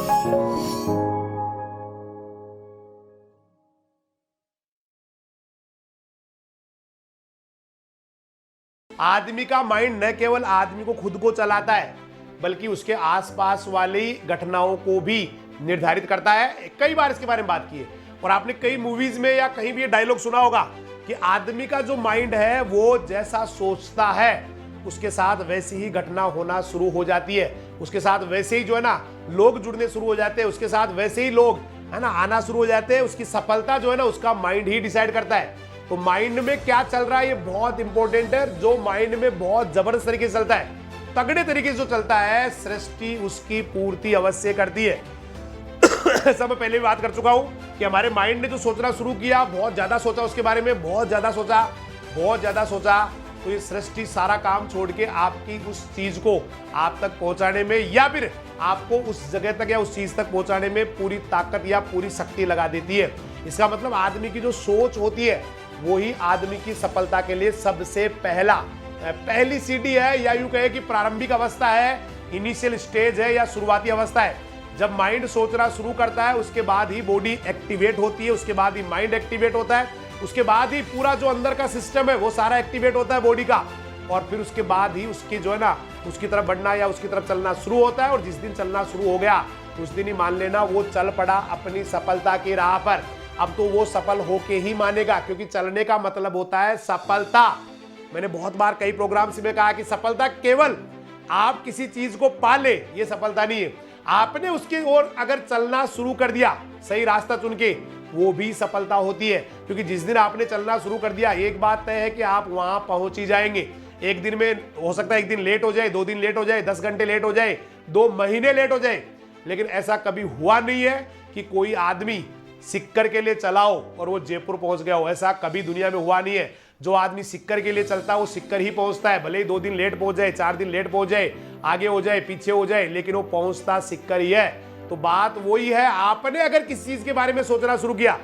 आदमी का माइंड न केवल आदमी को खुद को चलाता है बल्कि उसके आसपास वाली घटनाओं को भी निर्धारित करता है। कई बार इसके बारे में बात की है और आपने कई मूवीज में या कहीं भी ये डायलॉग सुना होगा कि आदमी का जो माइंड है वो जैसा सोचता है उसके साथ वैसी ही घटना होना शुरू हो जाती है, उसके साथ वैसे ही जो है ना लोग जुड़ने शुरू हो जाते हैं, उसके साथ वैसे ही लोग है ना आना शुरू हो जाते हैं। उसकी सफलता जो है ना उसका माइंड ही डिसाइड करता है। तो माइंड में क्या चल रहा है ये बहुत इंपॉर्टेंट है। जो माइंड में बहुत जबरदस्त तरीके से चलता है, तगड़े तरीके से जो चलता है, सृष्टि उसकी पूर्ति अवश्य करती है। ऐसा मैं पहले भी बात कर चुका हूं कि हमारे माइंड ने जो सोचना शुरू किया, बहुत ज्यादा सोचा उसके बारे में, बहुत ज्यादा सोचा, तो ये सृष्टि सारा काम छोड़ के आपकी उस चीज को आप तक पहुंचाने में या फिर आपको उस जगह तक या उस चीज तक पहुंचाने में पूरी ताकत या पूरी शक्ति लगा देती है। इसका मतलब आदमी की जो सोच होती है वो ही आदमी की सफलता के लिए सबसे पहली सीढ़ी है, या यूं कहे कि प्रारंभिक अवस्था है, इनिशियल स्टेज है या शुरुआती अवस्था है। जब माइंड सोचना शुरू करता है उसके बाद ही बॉडी एक्टिवेट होती है, उसके बाद ही माइंड एक्टिवेट होता है, उसके बाद ही पूरा जो अंदर का सिस्टम है वो सारा एक्टिवेट होता है बॉडी का, और फिर उसके बाद ही उसकी जो है ना उसकी तरफ बढ़ना या उसकी तरफ चलना शुरू होता है। और जिस दिन चलना शुरू हो गया उस दिन ही मान लेना वो चल पड़ा अपनी सफलता की राह पर। अब तो वो सफल होके ही मानेगा, क्योंकि चलने का मतलब होता है सफलता। मैंने बहुत बार कई प्रोग्राम्स में कहा कि सफलता केवल आप किसी चीज को पाले ये सफलता नहीं है, आपने उसकी ओर अगर चलना शुरू कर दिया सही रास्ता चुन के, वो भी सफलता होती है। क्योंकि जिस दिन आपने चलना शुरू कर दिया, एक बात तय है कि आप वहां पहुंच ही जाएंगे। एक दिन में हो सकता है एक दिन लेट हो जाए, 2 दिन लेट हो जाए, 10 घंटे लेट हो जाए, 2 महीने लेट हो जाए, लेकिन ऐसा कभी हुआ नहीं है कि कोई आदमी सिक्कर के लिए चलाओ और वो जयपुर पहुंच गया हो। ऐसा कभी दुनिया में हुआ नहीं है। जो आदमी सिक्कर के लिए चलता है वो सिक्कर ही पहुंचता है, भले ही 2 दिन लेट पहुंच जाए, 4 दिन लेट पहुंच जाए, आगे हो जाए, पीछे हो जाए, लेकिन वो पहुंचता सिक्कर ही है। तो बात वही है, आपने अगर किसी चीज के बारे में सोचना शुरू किया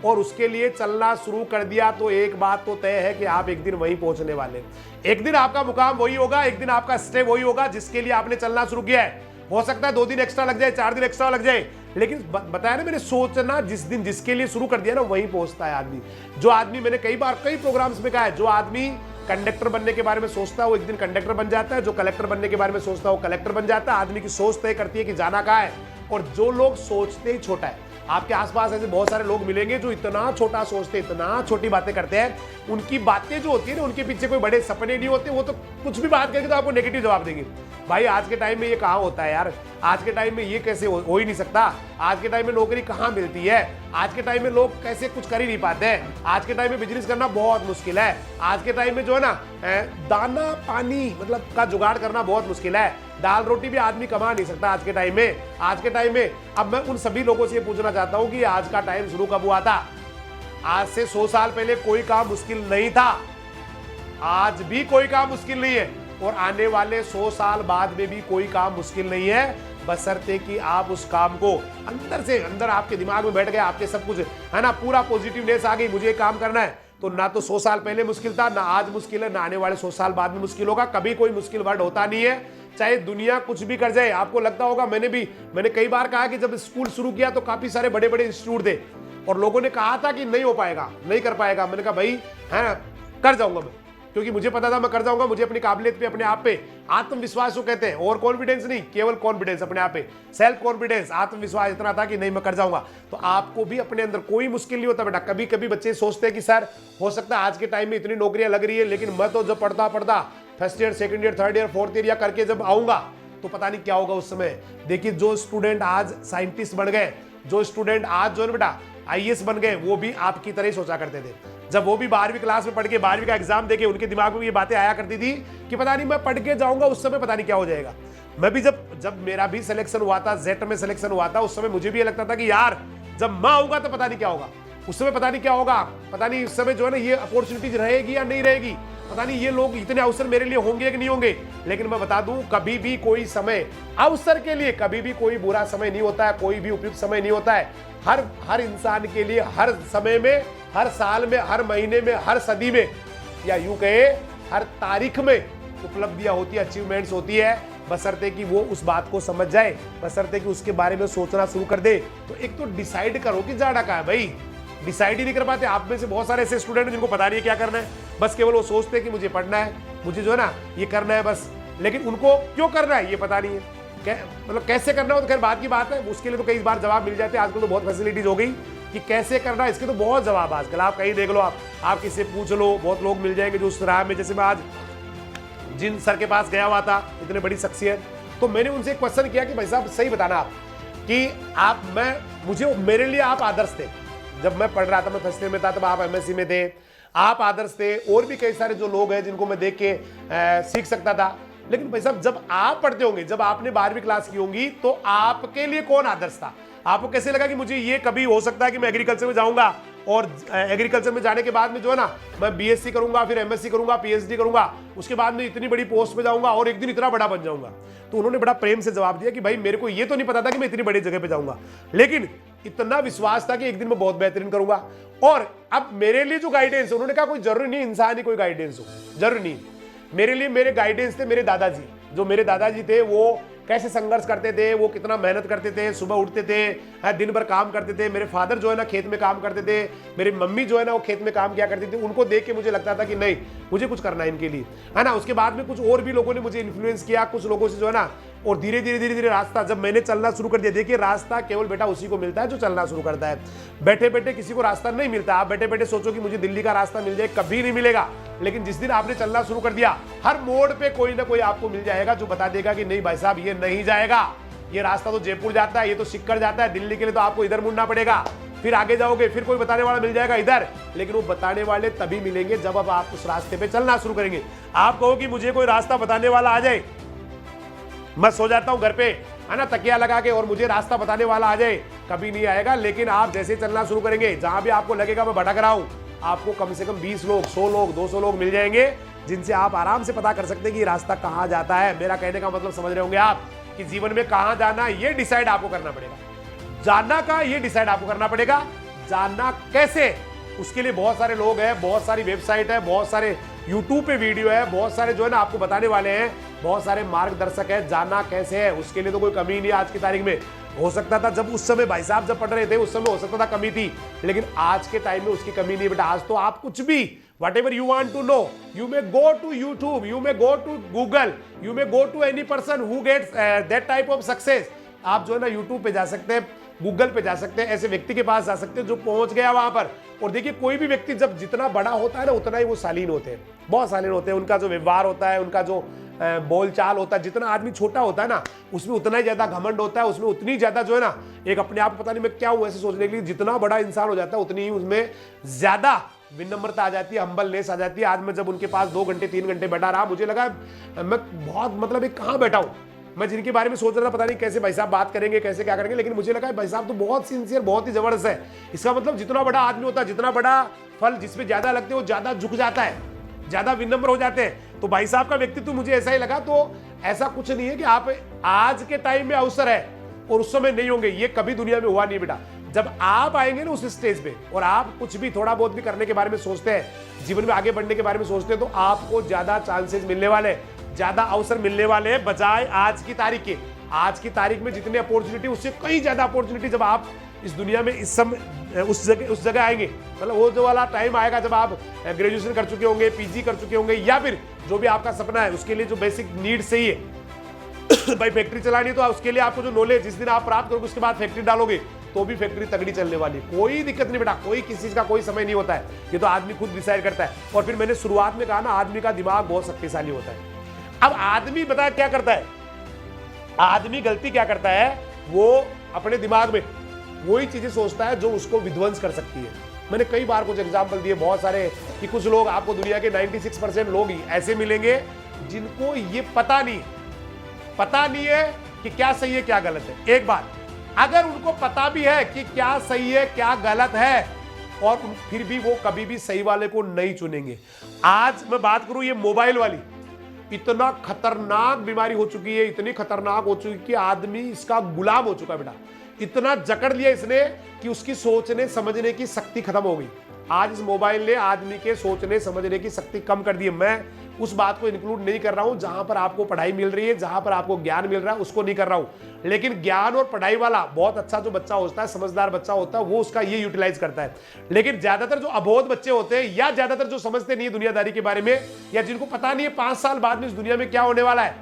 और उसके लिए चलना शुरू कर दिया तो एक बात तो तय है कि आप एक दिन वहीं पहुंचने वाले। एक दिन आपका मुकाम वही होगा, एक दिन आपका स्टेप वही होगा जिसके लिए आपने चलना शुरू किया है। हो सकता है 2 दिन एक्स्ट्रा लग जाए, 4 दिन एक्स्ट्रा लग जाए, लेकिन बताया ना मैंने, सोचना जिस दिन जिसके लिए शुरू कर दिया ना वहीं पहुंचता है आदमी। जो आदमी, मैंने कई बार कई प्रोग्राम्स में कहा है, जो आदमी कंडक्टर बनने के बारे में सोचता है वो एक दिन कंडक्टर बन जाता है, जो कलेक्टर बनने के बारे में सोचता है वो कलेक्टर बन जाता है। आदमी की सोच तय करती है कि जाना कहाँ है। और जो लोग सोचते ही छोटा है, आपके आसपास ऐसे बहुत सारे लोग मिलेंगे जो इतना छोटा सोचते, इतना छोटी बातें करते हैं, उनकी बातें जो होती है ना उनके पीछे कोई बड़े सपने नहीं होते, वो तो कुछ भी बात करके तो आपको नेगेटिव जवाब देंगे। भाई आज के टाइम में ये कहाँ होता है यार, आज के टाइम में ये कैसे हो ही नहीं सकता, आज के टाइम में नौकरी कहाँ मिलती है, आज के टाइम में लोग कैसे कुछ कर ही नहीं पाते हैं, आज के टाइम में बिजनेस करना बहुत मुश्किल है, आज के टाइम में जो है ना दाना पानी मतलब का जुगाड़ करना बहुत मुश्किल है, दाल रोटी भी आदमी कमा नहीं सकता आज के टाइम में। आज के टाइम में अब मैं उन सभी लोगों से पूछना चाहता हूं कि आज का टाइम शुरू कब हुआ था? आज से 100 साल पहले कोई काम मुश्किल नहीं था, आज भी कोई काम मुश्किल नहीं है, और आने वाले 100 साल बाद में भी कोई काम मुश्किल नहीं है, बशर्ते कि आप उस काम को अंदर से अंदर आपके दिमाग में बैठ गया, आपके सब कुछ है ना, पूरा पॉजिटिवनेस आ गई, मुझे काम करना है। तो ना तो 100 साल पहले मुश्किल था, ना आज मुश्किल है, ना आने वाले 100 साल बाद में मुश्किल होगा। कभी कोई मुश्किल वर्ड होता नहीं है, चाहे दुनिया कुछ भी कर जाए। आपको लगता होगा, मैंने कई बार कहा कि जब स्कूल शुरू किया तो काफी सारे बड़े बड़े इंस्टीट्यूट थे और लोगों ने कहा था कि नहीं हो पाएगा, नहीं कर पाएगा। मैंने कहा भाई है ना, कर जाऊंगा मैं, क्योंकि मुझे पता था मैं कर जाऊंगा। मुझे अपनी काबिलियत पे, अपने आप पे आत्मविश्वास को कहते हैं, और कॉन्फिडेंस नहीं, केवल कॉन्फिडेंस अपने आप पे, सेल्फ कॉन्फिडेंस, आत्मविश्वास इतना था कि नहीं मैं कर जाऊंगा। तो आपको भी अपने अंदर कोई मुश्किल नहीं होता बेटा। कभी कभी बच्चे सोचते हैं कि सर हो सकता है आज के टाइम में इतनी नौकरियां लग रही है, लेकिन मैं तो जब पढ़ता first year, second year, third year, fourth year या करके जब आऊंगा तो पता नहीं क्या होगा उस समय। देखिए जो स्टूडेंट आज साइंटिस्ट बन गए, जो स्टूडेंट आज जो है बेटा आईएएस बन गए, वो भी आपकी तरह ही सोचा करते थे। जब वो भी 12वीं क्लास में पढ़ के 12वीं का एग्जाम देके उनके दिमाग में ये बातें आया करती थी कि पता नहीं मैं पढ़ के जाऊंगा, उस समय पता नहीं क्या हो जाएगा। मैं भी जब मेरा भी सिलेक्शन हुआ था, जेट में सिलेक्शन हुआ था, उस समय मुझे भी ये लगता था कि यार जब मैं आऊंगा तो पता नहीं क्या होगा, उस समय पता नहीं क्या होगा, पता नहीं उस समय जो है ना ये अपॉर्चुनिटीज रहेगी या नहीं रहेगी, पता नहीं ये लोग इतने अवसर मेरे लिए होंगे कि नहीं होंगे। लेकिन मैं बता दूं, कभी भी कोई समय अवसर के लिए कभी भी कोई बुरा समय नहीं होता है, कोई भी उपयुक्त समय नहीं होता है। हर इंसान के लिए हर समय में, हर साल में, हर महीने में, हर सदी में, या यूं कहे हर तारीख में उपलब्धियां होती है, अचीवमेंट्स होती है। बशर्ते कि वो उस बात को समझ जाए, बशर्ते कि उसके बारे में सोचना शुरू कर दे। तो एक तो डिसाइड करो कि जाना कहाँ है भाई, डिसाइड ही नहीं कर पाते। आप में से बहुत सारे ऐसे स्टूडेंट हैं जिनको पता नहीं है क्या करना है, बस केवल वो सोचते हैं कि मुझे पढ़ना है, मुझे जो है ना ये करना है बस, लेकिन उनको क्यों करना है ये पता नहीं है। मतलब कैसे करना हो तो खैर बात की बात है, उसके लिए तो कई बार जवाब मिल जाते हैं। आजकल तो बहुत फैसिलिटीज हो गई कि कैसे करना है, इसके तो बहुत जवाब आजकल आप कहीं देख लो, आप किसी से पूछ लो, बहुत लोग मिल जाएंगे जो उस राह में। जैसे मैं आज जिन सर के पास गया हुआ था, इतने बड़ी शख्सियत, तो मैंने उनसे एक क्वेश्चन किया कि भाई साहब सही बताना आप कि आप मेरे लिए आप आदर्श थे। जब मैं पढ़ रहा था, मैं फर्स्ट ईयर में था, तब आप एमएससी में थे, आप आदर्श थे। और भी कई सारे जो लोग हैं जिनको मैं देख के सीख सकता था। लेकिन भाई साहब जब आप पढ़ते होंगे, जब आपने 12वीं क्लास की होंगी, तो आपके लिए कौन आदर्श था? आपको कैसे लगा कि मुझे ये कभी हो सकता है कि मैं एग्रीकल्चर में जाऊंगा और एग्रीकल्चर में जाने के बाद में जो है ना मैं बीएससी करूंगा, फिर एमएससी करूंगा, पीएचडी करूंगा, उसके बाद में इतनी बड़ी पोस्ट पे जाऊंगा और एक दिन इतना बड़ा बन जाऊंगा? तो उन्होंने बड़ा प्रेम से जवाब दिया कि भाई मेरे को ये तो नहीं पता था कि मैं इतनी बड़ी जगह पे जाऊंगा, लेकिन इतना विश्वास था कि एक दिन मैं बहुत बेहतरीन करूंगा। और अब मेरे लिए जो गाइडेंस, उन्होंने कहा कोई जरूरी नहीं इंसान ही कोई गाइडेंस हो, जरूरी नहीं। मेरे लिए मेरे गाइडेंस थे मेरे दादाजी। जो मेरे दादाजी थे वो कैसे संघर्ष करते थे, वो कितना मेहनत करते थे, सुबह उठते थे, दिन भर काम करते थे। मेरे फादर जो है ना खेत में काम करते थे, मेरी मम्मी जो है ना वो खेत में काम किया करती थी। उनको देख के मुझे लगता था कि नहीं मुझे कुछ करना है इनके लिए, है ना। उसके बाद में कुछ और भी लोगों ने मुझे इन्फ्लुएंस किया, कुछ लोगों से जो है ना, और धीरे धीरे रास्ता जब मैंने चलना शुरू कर दिया। देखिए रास्ता केवल बेटा उसी को मिलता है जो चलना शुरू करता है। बैठे बैठे किसी को रास्ता नहीं मिलता। आप बैठे बैठे सोचो कि मुझे दिल्ली का रास्ता मिल जाए, कभी नहीं मिलेगा। लेकिन जिस दिन आपने चलना शुरू कर दिया, हर मोड़ पे कोई ना कोई आपको मिल जाएगा जो बता देगा कि नहीं भाई साहब ये नहीं जाएगा, ये रास्ता तो जयपुर जाता है, ये तो सिक्कर जाता है, दिल्ली के लिए तो आपको इधर मुड़ना पड़ेगा। फिर आगे जाओगे, फिर कोई बताने वाला मिल जाएगा इधर, लेकिन वो बताने वाले तभी मिलेंगे जब अब आप उस रास्ते पे चलना शुरू करेंगे। आप कहो कि मुझे कोई रास्ता बताने वाला आ जाए, मैं सो जाता हूं घर पे, है ना, तकिया लगा के, और मुझे रास्ता बताने वाला आ जाए, कभी नहीं आएगा। लेकिन आप जैसे चलना शुरू करेंगे, जहां भी आपको लगेगा मैं भटक रहा हूं, आपको कम से कम 20 लोग, 100 लोग, 200 लोग मिल जाएंगे जिनसे आप आराम से पता कर सकते हैं कि रास्ता कहां जाता है। मेरा कहने का मतलब समझ रहे होंगे आप कि जीवन में कहां जाना ये डिसाइड आपको करना पड़ेगा। जानना का ये डिसाइड आपको करना पड़ेगा, जानना कैसे, उसके लिए बहुत सारे लोग हैं, बहुत सारी वेबसाइट है, बहुत सारे यूट्यूब पे वीडियो है, बहुत सारे जो है ना आपको बताने वाले हैं, बहुत सारे मार्गदर्शक है। जानना कैसे है उसके लिए तो कोई कमी नहीं है आज की तारीख में। हो सकता था जब उस समय भाई साहब जब पढ़ रहे थे उस समय हो सकता था कमी थी, लेकिन आज के टाइम में उसकी कमी नहीं बेटा। आज तो आप कुछ भी whatever you want to know, you may go to YouTube, you may go to Google, you may go to any person who gets that type of success। आप जो है ना YouTube पे जा सकते हैं, गूगल पे जा सकते हैं, ऐसे व्यक्ति के पास जा सकते हैं जो पहुंच गया वहां पर। और देखिए कोई भी व्यक्ति जब जितना बड़ा होता है ना उतना ही वो शालीन होते हैं, बहुत शालीन होते हैं। उनका जो व्यवहार होता है, उनका जो बोलचाल होता है, जितना आदमी छोटा होता है ना उसमें उतना ही ज्यादा घमंड होता है, उसमें उतनी ज्यादा जो है ना एक अपने आप को पता नहीं मैं क्या हूं ऐसे सोचने के लिए। जितना बड़ा इंसान हो जाता है उतनी ही उसमें ज्यादा विनम्रता आ जाती है, हम्बलनेस आ जाती है। आज मैं जब उनके पास 2 घंटे 3 घंटे बैठा रहा, मुझे लगा मैं बहुत मतलब एक कहाँ बैठा हूँ। मैं जिनके बारे में सोच रहा था पता नहीं कैसे भाई साहब बात करेंगे, कैसे क्या करेंगे, लेकिन मुझे लगा भाई साहब तो बहुत सिंसियर, बहुत ही जबरदस्त है। इसका मतलब जितना बड़ा आदमी होता है, जितना बड़ा फल जिसमें ज्यादा लगते हैं वो ज्यादा झुक जाता है, ज्यादा विनम्र हो जाते हैं। तो भाई साहब का व्यक्तित्व मुझे ऐसा ही लगा। तो ऐसा कुछ नहीं है कि आप आज के टाइम में अवसर है और उस समय नहीं होंगे, ये कभी दुनिया में हुआ नहीं बेटा। जब आप आएंगे ना उस स्टेज पे और आप कुछ भी थोड़ा बहुत भी करने के बारे में सोचते हैं, जीवन में आगे बढ़ने के बारे में सोचते हैं, तो आपको ज्यादा चांसेस मिलने वाले, ज्यादा अवसर मिलने वाले हैं बजाय आज की तारीख के। आज की तारीख में जितनी अपॉर्चुनिटी उससे कहीं ज्यादा अपॉर्चुनिटी जब आप इस दुनिया में इस समय उस जगह आएंगे, मतलब वो जो वाला टाइम आएगा जब आप ग्रेजुएशन कर चुके होंगे, पीजी कर चुके होंगे, या फिर जो भी आपका सपना है उसके लिए जो बेसिक नीड सही है भाई फैक्ट्री चलानी है तो उसके लिए आपको जो नॉलेज जिस दिन आप प्राप्त करोगे उसके बाद फैक्ट्री डालोगे तो भी फैक्ट्री तगड़ी चलने वाली। कोई दिक्कत नहीं बेटा, कोई किसी चीज का कोई समय नहीं होता है, ये तो आदमी खुद डिसाइड करता है। और फिर मैंने शुरुआत में कहा ना आदमी का दिमाग बहुत शक्तिशाली होता है। अब आदमी बता क्या करता है, आदमी गलती क्या करता है, वो अपने दिमाग में वही चीजें सोचता है जो उसको विध्वंस कर सकती है। मैंने कई बार कुछ एग्जाम्पल दिए बहुत सारे कि कुछ लोग आपको दुनिया के 96% लोग ही ऐसे मिलेंगे जिनको ये पता नहीं है कि क्या सही है क्या गलत है। एक बात, अगर उनको पता भी है कि क्या सही है क्या गलत है और फिर भी वो कभी भी सही वाले को नहीं चुनेंगे। आज मैं बात करूं ये मोबाइल वाली, इतना खतरनाक बीमारी हो चुकी है, इतनी खतरनाक हो चुकी कि आदमी इसका गुलाम हो चुका है बेटा। इतना जकड़ लिया इसने कि उसकी सोचने समझने की शक्ति खत्म हो गई। आज इस मोबाइल ने आदमी के सोचने समझने की शक्ति कम कर दी है। मैं उस बात को इंक्लूड नहीं कर रहा हूं। जहां पर आपको पढ़ाई मिल रही है, जहां पर आपको ज्ञान मिल रहा है, उसको नहीं कर रहा हूं। लेकिन ज्ञान और पढ़ाई वाला बहुत अच्छा जो बच्चा होता है, समझदार बच्चा होता है, वो उसका ये यूटिलाइज करता है। लेकिन ज्यादातर जो अबोध बच्चे होते हैं, या ज्यादातर जो समझते नहीं है दुनियादारी के बारे में, या जिनको पता नहीं है 5 साल बाद में इस दुनिया में क्या होने वाला है,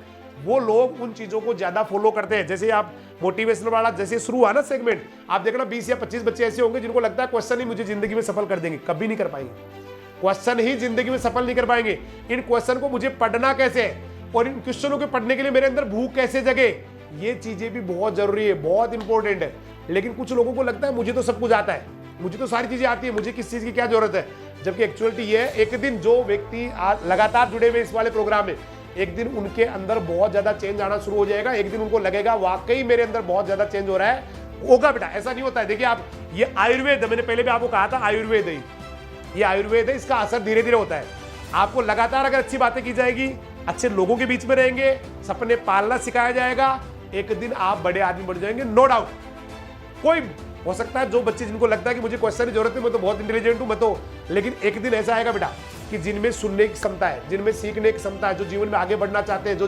वो लोग उन चीजों को ज्यादा फॉलो करते हैं। जैसे आप मोटिवेशनल वाला जैसे शुरू हुआ ना सेगमेंट, आप देखना 20 या 25 बच्चे ऐसे होंगे जिनको लगता है क्वेश्चन ही मुझे जिंदगी में सफल कर देंगे। कभी नहीं कर पाएंगे। क्वेश्चन ही जिंदगी में सफल नहीं कर पाएंगे। इन क्वेश्चन को मुझे पढ़ना कैसे है और इन क्वेश्चनों के पढ़ने के लिए मेरे अंदर भूख कैसे जगे, ये चीजें भी बहुत जरूरी है, बहुत इंपॉर्टेंट है। लेकिन कुछ लोगों को लगता है मुझे तो सब कुछ आता है, मुझे तो सारी चीजें आती है, मुझे किस चीज की क्या जरूरत है। जबकि एक्चुअलिटी ये है, एक दिन जो व्यक्ति लगातार जुड़े हुए इस वाले प्रोग्राम में, एक दिन उनके अंदर बहुत ज्यादा चेंज आना शुरू हो जाएगा। एक दिन उनको लगेगा वाकई मेरे अंदर बहुत ज्यादा चेंज हो रहा है। होगा बेटा, ऐसा नहीं होता है। देखिए आप, ये आयुर्वेद, मैंने पहले भी आपको कहा था आयुर्वेद है, ये आयुर्वेद है, इसका असर धीरे धीरे होता है। आपको लगातार अगर अच्छी बातें की जाएगी, अच्छे लोगों के बीच में रहेंगे, सपने पालना सिखाया जाएगा, एक दिन आप बड़े आदमी बन जाएंगे, नो डाउट। कोई हो सकता है जो बच्चे जिनको लगता है कि मुझे क्वेश्चन की जरूरत है, मैं तो बहुत इंटेलिजेंट हूं, मैं तो, लेकिन एक दिन ऐसा आएगा बेटा कि जिनमें सुनने की क्षमता है, जिनमें सीखने की क्षमता है, जो जीवन में आगे बढ़ना चाहते हैं, जो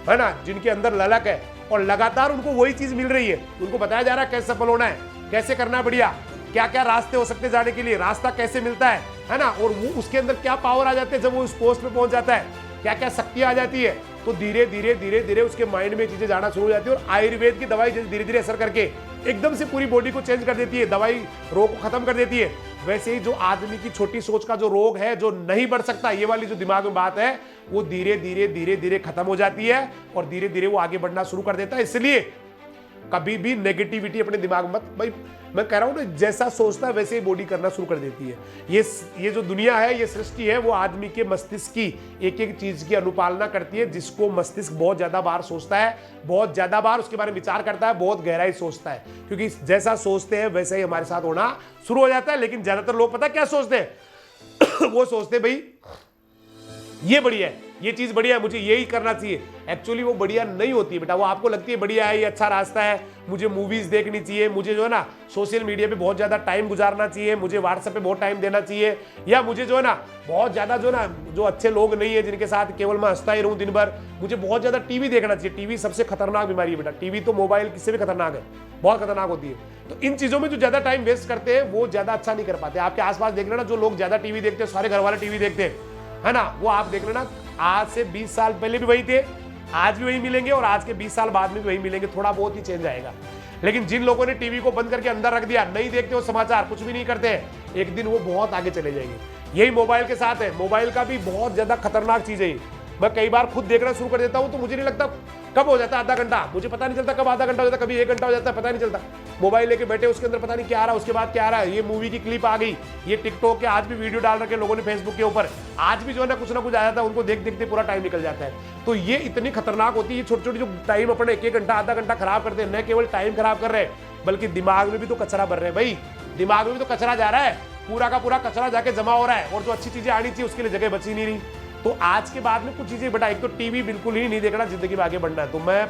है ना, जिनके अंदर ललक है और लगातार उनको वही चीज मिल रही है, उनको बताया जा रहा है कैसे सफल होना है, कैसे करना है बढ़िया, क्या क्या रास्ते हो सकते जाने के लिए, रास्ता कैसे मिलता है ना, और वो उसके अंदर क्या पावर आ जाते हैं जब वो उस पोस्ट पे पहुंच जाता है, क्या क्या शक्ति आ जाती है। तो धीरे धीरे धीरे धीरे उसके माइंड में चीजें जाना शुरू हो जाती है। और आयुर्वेद की दवाई जैसे धीरे धीरे असर करके एकदम से पूरी बॉडी को चेंज कर देती है, दवाई रोग को खत्म कर देती है, वैसे ही जो आदमी की छोटी सोच का जो रोग है, जो नहीं बढ़ सकता, ये वाली जो दिमाग में बात है, वो धीरे धीरे धीरे धीरे खत्म हो जाती है और धीरे धीरे वो आगे बढ़ना शुरू कर देता है। इसलिए कभी भी नेगेटिविटी अपने दिमाग में मत, भाई मैं कह रहा हूं ना, जैसा सोचता है वैसे ही बॉडी करना शुरू कर देती है। ये जो दुनिया है, ये सृष्टि है, वो आदमी के मस्तिष्क की एक एक चीज की अनुपालना करती है। जिसको मस्तिष्क बहुत ज्यादा बार सोचता है, बहुत ज्यादा बार उसके बारे में विचार करता है, बहुत गहराई सोचता है, क्योंकि जैसा सोचते हैं वैसा ही हमारे साथ होना शुरू हो जाता है। लेकिन ज्यादातर लोग पता क्या सोचते हैं वो सोचते हैं भाई ये बढ़िया है, ये चीज बढ़िया है, मुझे यही करना चाहिए। एक्चुअली वो बढ़िया नहीं होती है बेटा। वो आपको लगती है बढ़िया है, ये अच्छा रास्ता है, मुझे मूवीज देखनी चाहिए, मुझे जो है ना सोशल मीडिया पे बहुत ज्यादा टाइम गुजारना चाहिए, मुझे व्हाट्सएप पे बहुत टाइम देना चाहिए, या मुझे जो है ना बहुत ज्यादा जो ना जो अच्छे लोग नहीं है जिनके साथ केवल मैं हंसता ही रहूं दिन भर, मुझे बहुत ज्यादा टीवी देखना चाहिए। टीवी सबसे खतरनाक बीमारी है बेटा। टीवी तो मोबाइल से भी खतरनाक है, बहुत खतरनाक होती है। तो इन चीजों में जो ज्यादा टाइम वेस्ट करते हैं वो ज्यादा अच्छा नहीं कर पाते। आपके आसपास देख लेना, जो लोग ज्यादा टीवी देखते हैं, सारे घर वाले टीवी देखते हैं, है ना, वो आप देख लेना आज से 20 साल पहले भी वही थे, आज भी वही मिलेंगे और आज के 20 साल बाद में भी वही मिलेंगे। थोड़ा बहुत ही चेंज आएगा। लेकिन जिन लोगों ने टीवी को बंद करके अंदर रख दिया, नहीं देखते वो समाचार, कुछ भी नहीं करते हैं, एक दिन वो बहुत आगे चले जाएंगे। यही मोबाइल के साथ है। मोबाइल का भी बहुत ज्यादा खतरनाक चीज है। मैं कई बार खुद देखना शुरू कर देता हूं तो मुझे नहीं लगता कब हो जाता है आधा घंटा, मुझे पता नहीं चलता कब आधा घंटा हो जाता है, कभी 1 घंटा हो जाता है, पता नहीं चलता। मोबाइल लेके बैठे, उसके अंदर पता नहीं क्या आ रहा है, उसके बाद क्या आ रहा है, ये मूवी की क्लिप आ गई, ये टिकटॉक के आज भी वीडियो डाल रखे लोगों ने फेसबुक के ऊपर, आज भी जो है ना कुछ आ जाता है, उनको देख देखते पूरा टाइम निकल जाता है। तो ये इतनी खतरनाक होती है। छोटी छोटी जो टाइम अपने 1 घंटा आधा घंटा खराब करते हैं, न केवल टाइम खराब कर रहे हैं बल्कि दिमाग में भी तो कचरा भर रहे हैं। भाई दिमाग में भी तो कचरा जा रहा है, पूरा का पूरा कचरा जाके जमा हो रहा है और जो अच्छी चीजें आनी चाहिए उसके लिए जगह बची नहीं रही। तो आज के बाद में कुछ चीजें बेटा, एक तो टीवी बिल्कुल ही नहीं देखना, जिंदगी में आगे बढ़ना है। तो मैं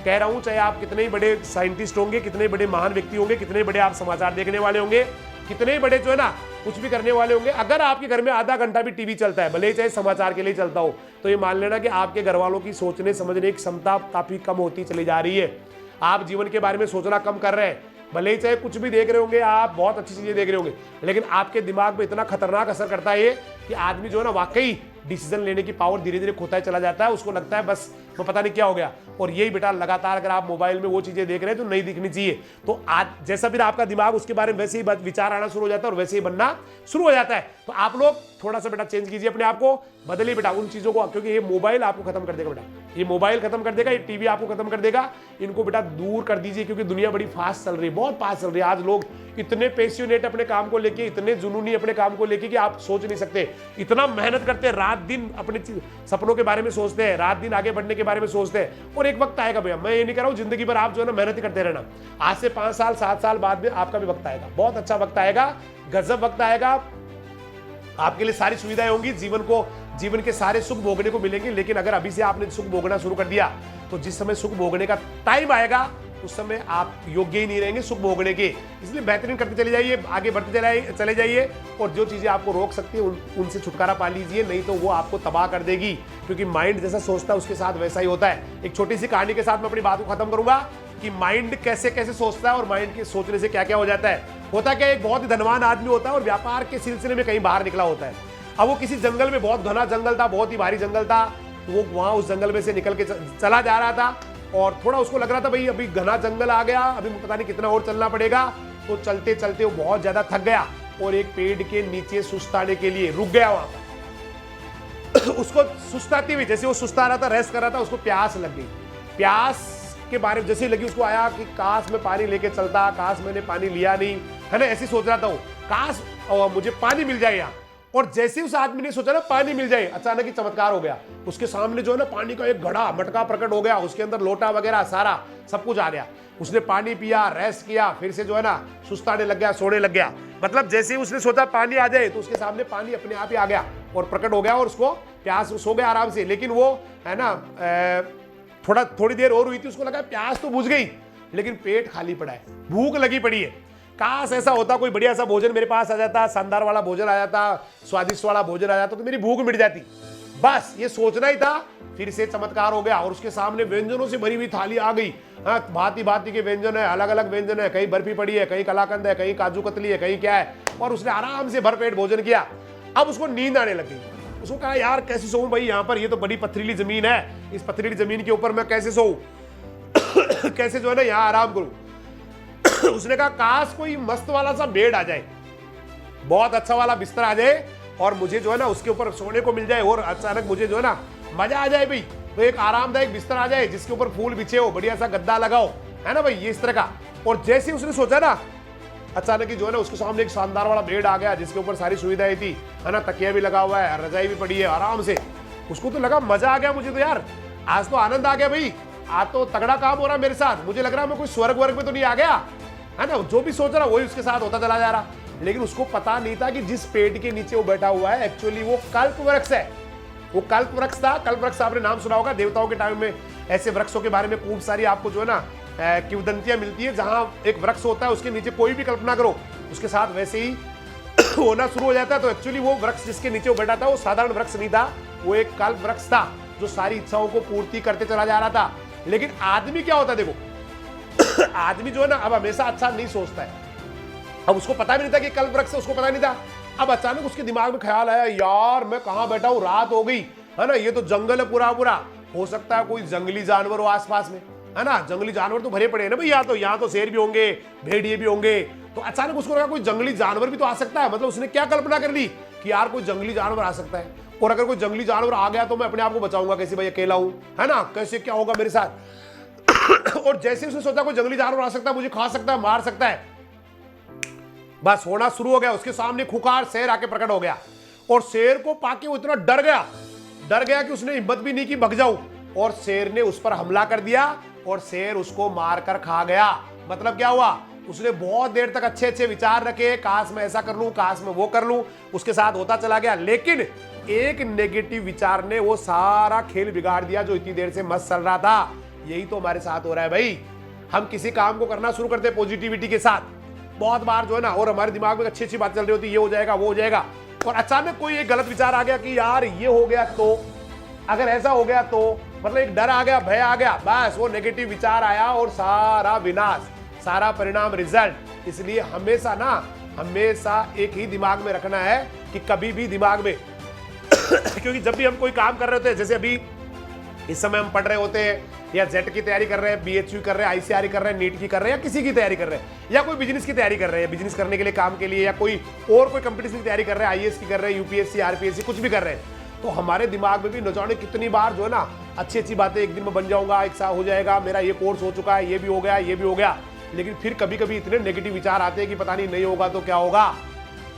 कह रहा हूं, चाहे आप कितने ही बड़े साइंटिस्ट होंगे, कितने बड़े महान व्यक्ति होंगे, कितने बड़े आप समाचार देखने वाले होंगे, कितने बड़े जो है ना कुछ भी करने वाले होंगे, अगर आपके घर में आधा घंटा भी टीवी चलता है, भले ही चाहे समाचार के लिए चलता हो, तो ये मान लेना कि आपके घर वालों की सोचने समझने की क्षमता काफी कम होती चली जा रही है। आप जीवन के बारे में सोचना कम कर रहे हैं। भले ही चाहे कुछ भी देख रहे होंगे, आप बहुत अच्छी चीजें देख रहे होंगे, लेकिन आपके दिमाग में इतना खतरनाक असर करता है ये कि आदमी जो है ना वाकई डिसीजन लेने की पावर धीरे धीरे खोता चला जाता है। उसको लगता है बस वो पता नहीं क्या हो गया। और यही बेटा लगातार अगर आप मोबाइल में वो चीजें देख रहे हैं तो नहीं दिखनी चाहिए। तो आज जैसा भी आपका दिमाग उसके बारे में वैसे ही विचार आना शुरू हो जाता है और वैसे ही बनना शुरू हो जाता है। तो आप लोग थोड़ा सा बेटा चेंज कीजिए अपने आप को, बदलिए बेटा उन चीजों को, क्योंकि ये मोबाइल आपको खत्म कर देगा बेटा, ये मोबाइल खत्म कर देगा, ये टीवी आपको खत्म कर देगा। इनको बेटा दूर कर दीजिए, क्योंकि दुनिया बड़ी फास्ट चल रही है, बहुत फास्ट चल रही है। आज लोग इतने पैशनेट अपने काम को लेके, इतने जुनूनी अपने काम को लेके कि आप सोच नहीं सकते। इतना मेहनत करते हैं, रात दिन अपने सपनों के बारे में सोचते हैं, रात दिन आगे बढ़ने के बारे में सोचते हैं। और एक वक्त आएगा भैया, मैं ये नहीं कह रहा हूं जिंदगी भर आप जो है ना मेहनत करते रहना, आज से 5 साल 7 साल बाद में आपका भी वक्त आएगा, बहुत अच्छा वक्त आएगा, गजब वक्त आएगा। आपके लिए सारी सुविधाएं होंगी, जीवन के सारे सुख भोगने को मिलेंगे। लेकिन अगर अभी से आपने सुख भोगना शुरू कर दिया तो जिस समय सुख भोगने का टाइम आएगा उस समय आप योग्य ही नहीं रहेंगे सुख भोगने के। इसलिए बेहतरीन करते चले जाइए, आगे बढ़ते चले जाइए, और जो चीज़ें आपको रोक सकती है उनसे छुटकारा पा लीजिए, नहीं तो वो आपको तबाह कर देगी। क्योंकि माइंड जैसा सोचता है उसके साथ वैसा ही होता है। एक छोटी सी कहानी के साथ मैं अपनी बात को खत्म करूंगा कि माइंड कैसे कैसे सोचता है और माइंड के सोचने से क्या क्या हो जाता है। होता क्या, एक बहुत ही धनवान आदमी होता है और व्यापार के सिलसिले में कहीं बाहर निकला होता है। अब वो किसी जंगल में, बहुत घना जंगल था, बहुत ही भारी जंगल था, वो वहां उस जंगल में से निकल के चला जा रहा था और थोड़ा उसको लग रहा था भाई अभी घना जंगल आ गया, अभी पता नहीं कितना और चलना पड़ेगा। तो चलते चलते वो बहुत ज्यादा थक गया और एक पेड़ के नीचे सुस्ताने के लिए रुक गया वहां पर। उसको सुस्ताती हुई, जैसे वो सुस्ता रहा था, रेस्ट कर रहा था, उसको प्यास लग गई। प्यास के बारे में जैसे लगी उसको आया कि काश मैं पानी लेके चलता, काश मैंने पानी लिया नहीं, है ना, ऐसे सोच रहा था वो, काश मुझे पानी मिल जाए यहाँ। और जैसे उस आदमी ने सोचा ना पानी मिल जाए, अचानक ही चमत्कार हो गया। उसके सामने जो है ना पानी का एक घड़ा मटका प्रकट हो गया, उसके अंदर लोटा वगैरह सारा सब कुछ आ गया। उसने पानी पिया, रेस्ट किया, फिर से जो है ना सुस्ताने लग गया, सोने लग गया। मतलब जैसे ही उसने सोचा पानी आ जाए तो उसके सामने पानी अपने आप ही आ गया और प्रकट हो गया और उसको प्यास, सो गया आराम से। लेकिन वो है ना थोड़ी देर और हुई थी, उसको लगा प्यास तो बुझ गई लेकिन पेट खाली पड़ा है, भूख लगी पड़ी है। काश ऐसा होता, कोई बढ़िया सा भोजन मेरे पास आ जाता, शानदार वाला भोजन आ जाता, स्वादिष्ट वाला भोजन आ जाता तो मेरी भूख मिट जाती। बस ये सोचना ही था। फिर से चमत्कार हो गया और उसके सामने व्यंजनों से भरी हुई थाली आ गई। हाँ, भांति भांति के व्यंजन है, अलग अलग व्यंजन है, कहीं बर्फी पड़ी है, कहीं कलाकंद है, कहीं काजू कतली है, कहीं क्या है। और उसने आराम से भरपेट भोजन किया। अब उसको नींद आने लगी। उसको कहा यार कैसे सोऊं भाई, यहाँ पर ये तो बड़ी पथरीली जमीन है, इस पथरीली जमीन के ऊपर मैं कैसे सोऊं कैसे जो है ना यहाँ आराम करूं। उसने कहा काश कोई मस्त वाला सा बेड आ जाए, बहुत अच्छा वाला बिस्तर आ जाए और मुझे जो है ना उसके ऊपर सोने को मिल जाए और अचानक मुझे जो है ना मजा आ जाए भाई। तो एक आरामदायक बिस्तर आ जाए जिसके ऊपर फूल बिछे हो, बढ़िया सा गद्दा लगाओ, है ना भाई, ये इस तरह का। और जैसे ही उसने सोचा ना, अचानक ही जो है ना उसके सामने एक शानदार वाला बेड आ गया जिसके ऊपर सारी सुविधाएं थी, है ना, तकिया भी लगा हुआ है, रजाई भी पड़ी है आराम से। उसको तो लगा मजा आ गया मुझे तो यार, आज तो आनंद आ गया भाई, आज तो तगड़ा काम हो रहा मेरे साथ। मुझे लग रहा मैं कोई स्वर्ग वर्ग में तो नहीं आ गया, है ना, जो भी सोच रहा वही उसके साथ होता चला जा रहा। लेकिन उसको पता नहीं था कि जिस पेड़ के नीचे वो बैठा हुआ है एक्चुअली वो कल्प वृक्ष है। वो कल्प वृक्ष था। कल्प वृक्ष आपने नाम सुना होगा, देवताओं के टाइम में ऐसे वृक्षों के बारे में खूब सारी आपको जो है ना किंवदंतियां मिलती है। जहां एक वृक्ष होता है उसके नीचे कोई भी कल्पना करो उसके साथ वैसे ही होना शुरू हो जाता है। तो एक्चुअली वो वृक्ष जिसके नीचे वो बैठा था वो साधारण वृक्ष नहीं था, वो एक कल्प वृक्ष था जो सारी इच्छाओं को पूर्ति करते चला जा रहा था। लेकिन आदमी क्या होता है देखो आदमी जो है ना अब हमेशा अच्छा नहीं सोचता है। अब उसको पता भी नहीं था कि कल्प वृक्ष, उसको पता नहीं था। अब अचानक उसके दिमाग में ख्याल आया यार मैं कहां बैठा हूं, रात हो गई, है ना, ये तो जंगल है पूरा पूरा, हो सकता है कोई जंगली जानवर हो आसपास में, है ना, जंगली जानवर तो भरे पड़े हैं ना भाई, यहाँ तो शेर भी होंगे, भेड़िए भी होंगे। तो अचानक उसको लगा कोई जंगली जानवर भी तो आ सकता है। मतलब उसने क्या कल्पना कर ली कि यार कोई जंगली जानवर आ सकता है, और अगर कोई जंगली जानवर आ गया तो मैं अपने आप को बचाऊंगा कैसे भाई, अकेला हूं, है ना, कैसे क्या होगा मेरे साथ। और जैसे उसने सोचा कोई जंगली जानवर आ सकता है, मुझे खा सकता है, मार सकता है, बस होना शुरू हो गया। उसके सामने खुखार शेर आके प्रकट हो गया और शेर को पाके वो इतना डर गया कि उसने हिम्मत भी नहीं की भग जाऊं, और शेर ने उस पर हमला कर दिया और शेर उसको मारकर खा गया। मतलब क्या हुआ, उसने बहुत देर तक अच्छे अच्छे विचार रखे, काश मैं ऐसा कर लूं, काश मैं वो कर लूं, उसके साथ होता चला गया। लेकिन एक नेगेटिव विचार ने वो सारा खेल बिगाड़ दिया जो इतनी देर से मस्त चल रहा था। यही तो हमारे साथ हो रहा है भाई। हम किसी काम को करना शुरू करते हैं पॉजिटिविटी के साथ बहुत बार जो है ना, और हमारे दिमाग में अच्छी अच्छी बात चल रही होती है, ये हो जाएगा वो हो जाएगा, और अचानक कोई एक गलत विचार आ गया कि यार ये हो गया तो, अगर ऐसा हो गया तो, मतलब एक डर आ गया, भय आ गया, बस वो नेगेटिव विचार आया और सारा विनाश, सारा परिणाम, रिजल्ट। इसलिए हमेशा एक ही दिमाग में रखना है कि कभी भी दिमाग में क्योंकि जब भी हम कोई काम कर रहे होते हैं, जैसे अभी इस समय हम पढ़ रहे होते हैं या जेट की तैयारी कर रहे हैं, बीएचयू कर रहे हैं, आईसीआरई कर रहे हैं, नीट की कर रहे हैं, या किसी की तैयारी कर रहे हैं, या कोई बिजनेस की तैयारी कर रहे हैं, बिजनेस करने के लिए काम के लिए, या कोई कंपटीशन की तैयारी कर रहे हैं, आईएएस की कर रहे हैं, यूपीएससी, आरपीएससी, कुछ भी कर रहे हैं, तो हमारे दिमाग में भी न जाने कितनी बार जो है ना अच्छी अच्छी बातें, एक दिन में बन जाऊंगा, एक साल हो जाएगा, मेरा ये कोर्स हो चुका है, ये भी हो गया, ये भी हो गया। लेकिन फिर कभी कभी इतने नेगेटिव विचार आते हैं कि पता नहीं होगा तो क्या होगा,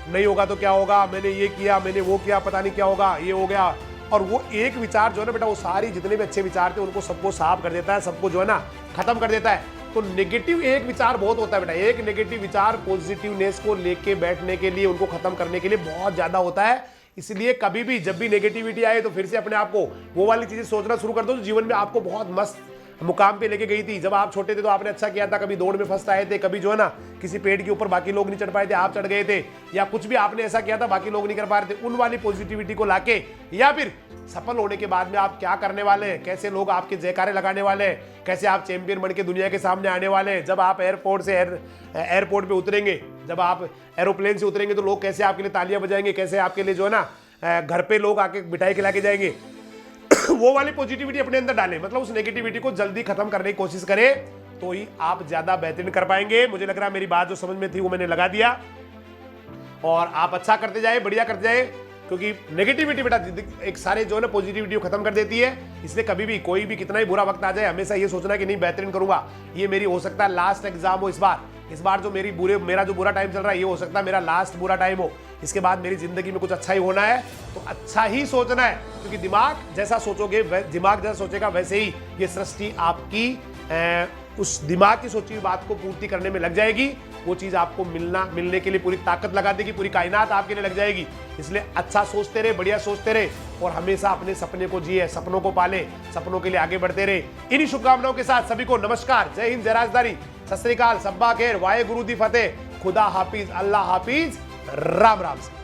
नहीं होगा तो क्या होगा, मैंने ये किया, मैंने वो किया, पता नहीं क्या होगा, ये हो गया। और वो एक विचार जो है ना बेटा, वो सारी जितने भी अच्छे विचार थे उनको सबको साफ कर देता है, सबको जो है ना खत्म कर देता है। तो नेगेटिव एक विचार बहुत होता है बेटा, एक नेगेटिव विचार पॉजिटिवनेस को लेके बैठने के लिए, उनको खत्म करने के लिए बहुत ज्यादा होता है। इसलिए कभी भी जब भी नेगेटिविटी आए तो फिर से अपने आप को वो वाली चीजें सोचना शुरू कर दो जो जीवन में आपको बहुत मस्त मुकाम पे लेके गई थी। जब आप छोटे थे तो आपने अच्छा किया था, कभी दौड़ में फर्स्ट आए थे, कभी जो है ना किसी पेड़ के ऊपर बाकी लोग नहीं चढ़ पाए थे, आप चढ़ गए थे, या कुछ भी आपने ऐसा किया था बाकी लोग नहीं कर पा रहे थे। उन वाली पॉजिटिविटी को लाके, या फिर सफल होने के बाद में आप क्या करने वाले हैं, कैसे लोग आपके जयकारे लगाने वाले हैं, कैसे आप चैंपियन बन के दुनिया के सामने आने वाले हैं। जब आप एयरपोर्ट पे उतरेंगे, जब आप एरोप्लेन से उतरेंगे तो लोग कैसे आपके लिए तालियां बजाएंगे, कैसे आपके लिए जो है ना घर पे लोग आके मिठाई खिला के जाएंगे। वो वाली पॉजिटिविटी अपने अंदर डालें, मतलब उस नेगेटिविटी को जल्दी खत्म करने की कोशिश करें, तो ही आप ज्यादा बेहतरीन कर पाएंगे। मुझे लग रहा है मेरी बात जो समझ में थी वो मैंने लगा दिया, और आप अच्छा करते जाए, बढ़िया करते जाए, क्योंकि नेगेटिविटी बेटा एक सारे जो है ना पॉजिटिविटी को खत्म कर देती है। इसलिए कभी भी कोई भी कितना ही बुरा वक्त आ जाए, हमेशा ये सोचना कि नहीं बेहतरीन करूंगा, ये मेरी हो सकता है लास्ट एग्जाम हो इस बार जो मेरा जो बुरा टाइम चल रहा है ये हो सकता है मेरा लास्ट बुरा टाइम हो, इसके बाद मेरी जिंदगी में कुछ अच्छा ही होना है, तो अच्छा ही सोचना है। क्योंकि दिमाग जैसा सोचेगा वैसे ही ये सृष्टि आपकी उस दिमाग की सोची हुई बात को पूर्ति करने में लग जाएगी। वो चीज आपको मिलने के लिए पूरी ताकत लगा देगी, पूरी कायनात आपके लिए लग जाएगी। इसलिए अच्छा सोचते रहे, बढ़िया सोचते रहे, और हमेशा अपने सपने को जिए, सपनों को पाले, सपनों के लिए आगे बढ़ते रहे। इन्हीं शुभकामनाओं के साथ सभी को नमस्कार, जय हिंद, जय राजधानी, सत श्री अकाल, सब्बा खैर, वाहे गुरु दी फतेह, खुदा हाफिज, अल्लाह हाफिज, राम राम।